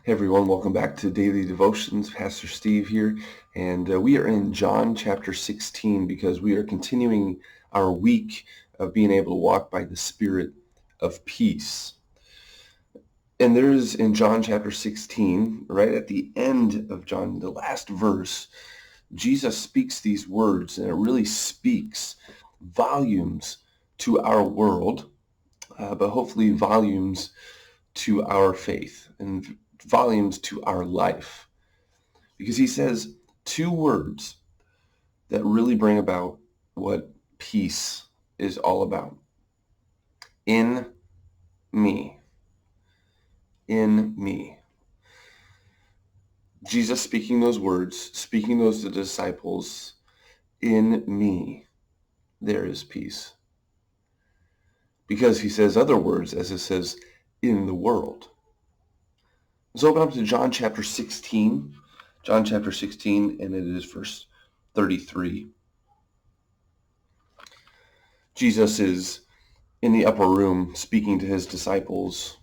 Hey everyone, welcome back to Daily Devotions. Pastor Steve here, and we are in John chapter 16 because we are continuing our week of being able to walk by the Spirit of peace. And there's in John chapter 16, right at the end of John, the last verse, Jesus speaks these words, and it really speaks volumes to our world, but hopefully volumes to our faith and volumes to our life. Because he says two words that really bring about what peace is all about. In me. In me. Jesus speaking those words, speaking those to the disciples, in me there is peace. Because he says other words, as it says, in the world. Let's open up to John chapter 16. John chapter 16, and it is verse 33. Jesus is in the upper room speaking to his disciples.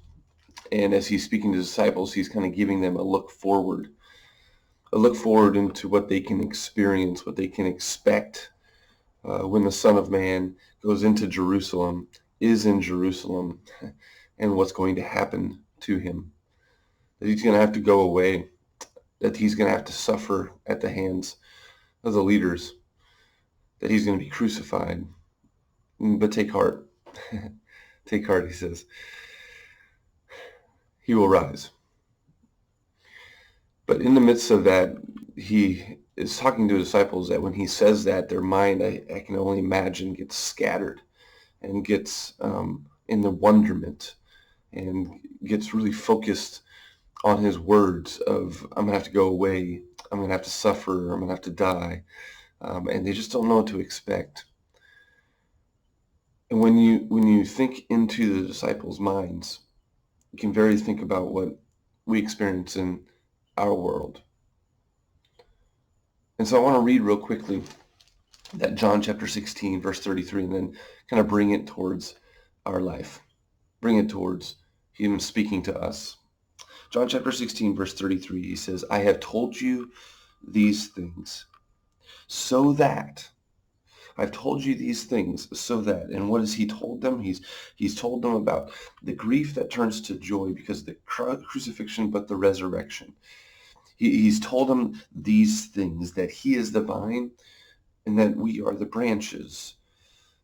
And as he's speaking to disciples, he's kind of giving them a look forward into what they can experience, what they can expect when the Son of Man goes into Jerusalem, is in Jerusalem, and what's going to happen to him. That he's going to have to go away, that he's going to have to suffer at the hands of the leaders, that he's going to be crucified. But take heart. Take heart, he says. He will rise. But in the midst of that, he is talking to disciples that when he says that, their mind, I can only imagine, gets scattered and gets in the wonderment and gets really focused on his words of, I'm going to have to go away, I'm going to have to suffer, I'm going to have to die. And they just don't know what to expect. And when you think into the disciples' minds, you can very think about what we experience in our world. And so I want to read real quickly that John chapter 16, verse 33, and then kind of bring it towards our life. Bring it towards him speaking to us. John chapter 16, verse 33, he says, I have told you these things so that, I've told you these things so that, and what has he told them? He's told them about the grief that turns to joy because of the crucifixion, but the resurrection. He's told them these things, that he is the vine and that we are the branches,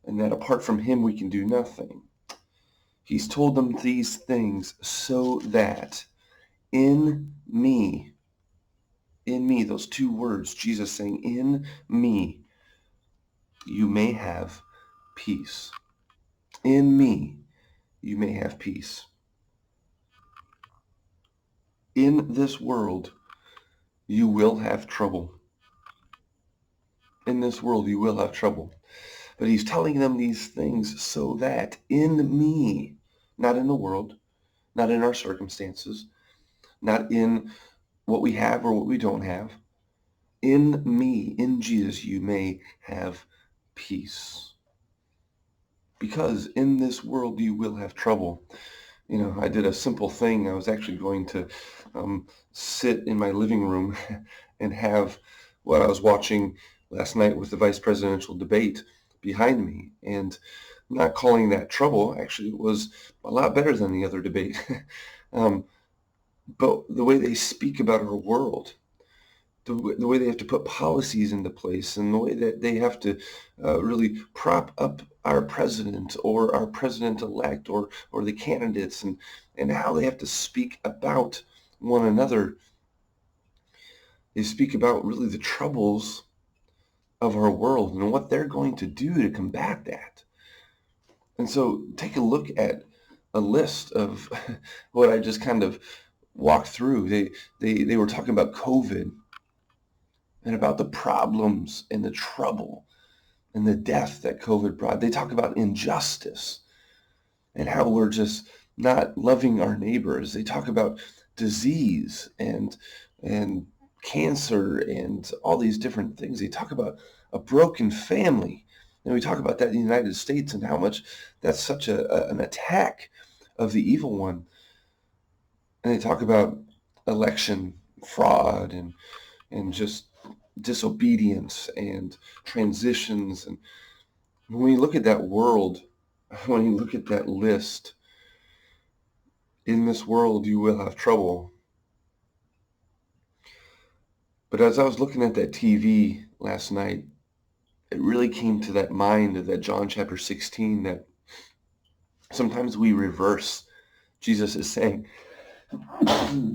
and that apart from him we can do nothing. He's told them these things so that in me, those two words, Jesus saying, in me, you may have peace. In me, you may have peace. In this world, you will have trouble. In this world, you will have trouble. But he's telling them these things so that in me, not in the world, not in our circumstances, not in what we have or what we don't have, in me, in Jesus, you may have peace. Because in this world, you will have trouble. You know, I did a simple thing. I was actually going to sit in my living room and have what I was watching last night with the vice presidential debate behind me. And I'm not calling that trouble. Actually, it was a lot better than the other debate. But the way they speak about our world, the way they have to put policies into place, and the way that they have to really prop up our president or our president-elect or the candidates, and how they have to speak about one another. They speak about really the troubles of our world and what they're going to do to combat that. And so take a look at a list of what I just kind of walked through. They were talking about COVID and about the problems and the trouble and the death that COVID brought. They talk about injustice and how we're just not loving our neighbors. They talk about disease and cancer and all these different things. They talk about a broken family. And we talk about that in the United States and how much that's such an attack of the evil one. And they talk about election fraud and just disobedience and transitions. And when we look at that world, when you look at that list, in this world you will have trouble. But as I was looking at that TV last night, it really came to that mind of that John chapter 16 that sometimes we reverse. Jesus is saying,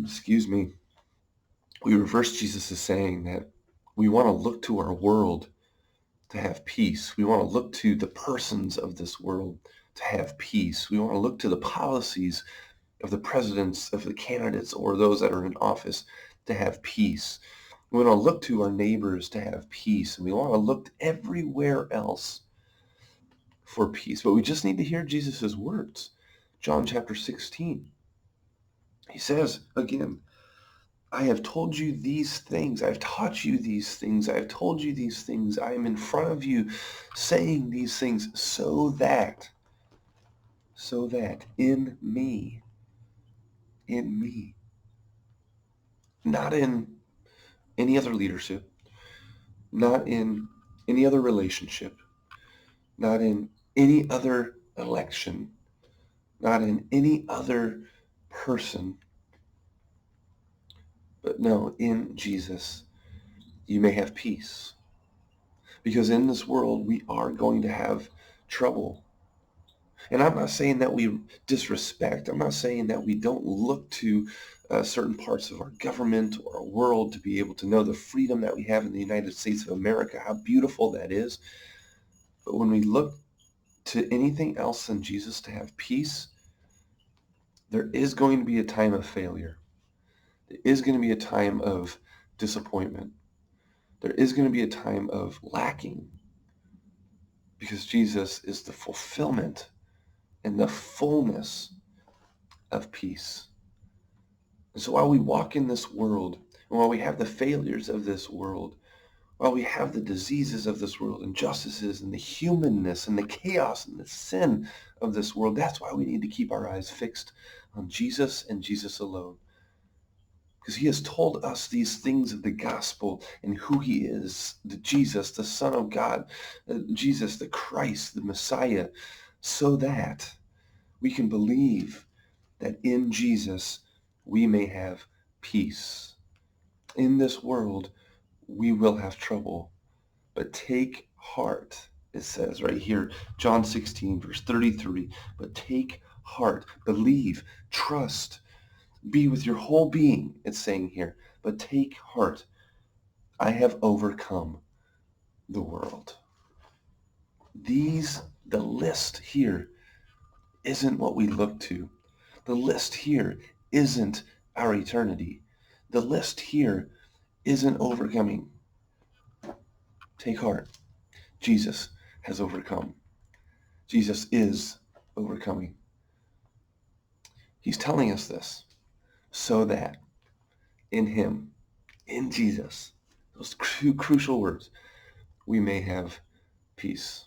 excuse me, we reverse Jesus is saying that we want to look to our world to have peace. We want to look to the persons of this world to have peace. We want to look to the policies of the presidents, of the candidates, or those that are in office to have peace. We want to look to our neighbors to have peace. And we want to look everywhere else for peace. But we just need to hear Jesus' words. John chapter 16. He says, again, I have told you these things. I've taught you these things. I've told you these things. I am in front of you saying these things so that in me, not in any other leadership, not in any other relationship, not in any other election, not in any other person, but no, in Jesus, you may have peace. Because in this world, we are going to have trouble. And I'm not saying that we disrespect. I'm not saying that we don't look to certain parts of our government or our world to be able to know the freedom that we have in the United States of America, how beautiful that is. But when we look to anything else than Jesus to have peace, there is going to be a time of failure. There is going to be a time of disappointment. There is going to be a time of lacking, because Jesus is the fulfillment and the fullness of peace. And so while we walk in this world, and while we have the failures of this world, while we have the diseases of this world, injustices and the humanness and the chaos and the sin of this world, that's why we need to keep our eyes fixed on Jesus and Jesus alone. Because he has told us these things of the gospel and who he is, the Jesus, the Son of God, Jesus, the Christ, the Messiah, so that we can believe that in Jesus we may have peace. In this world, we will have trouble, but take heart. It says right here, John 16, verse 33, but take heart, believe, trust, be with your whole being, it's saying here, but take heart. I have overcome the world. The list here isn't what we look to. The list here isn't our eternity. The list here isn't overcoming. Take heart. Jesus has overcome. Jesus is overcoming. He's telling us this so that in him, in Jesus, those two crucial words, we may have peace.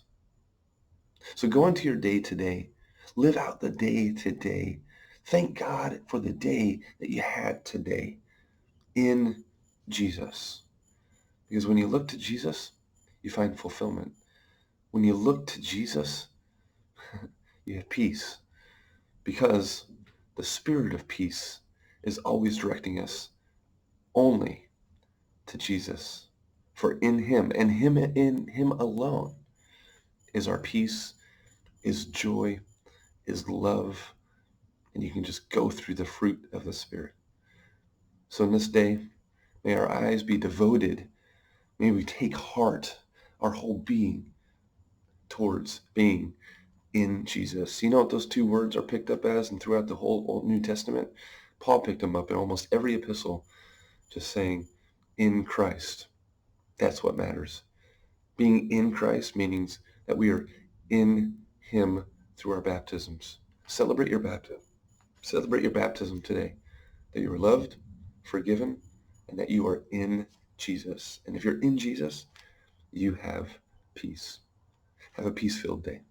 So go into your day today. Live out the day today. Thank God for the day that you had today in Jesus. Because when you look to Jesus, you find fulfillment. When you look to Jesus, you have peace. Because the Spirit of peace is always directing us only to Jesus. For in him, and him in him alone, is our peace, is joy, is love, and you can just go through the fruit of the Spirit. So in this day, may our eyes be devoted, may we take heart, our whole being, towards being in Jesus. You know what those two words are picked up as and throughout the whole Old New Testament? Paul picked them up in almost every epistle, just saying, in Christ. That's what matters. Being in Christ means that we are in him through our baptisms. Celebrate your baptism. Celebrate your baptism today, that you are loved, forgiven, and that you are in Jesus. And if you're in Jesus, you have peace. Have a peace-filled day.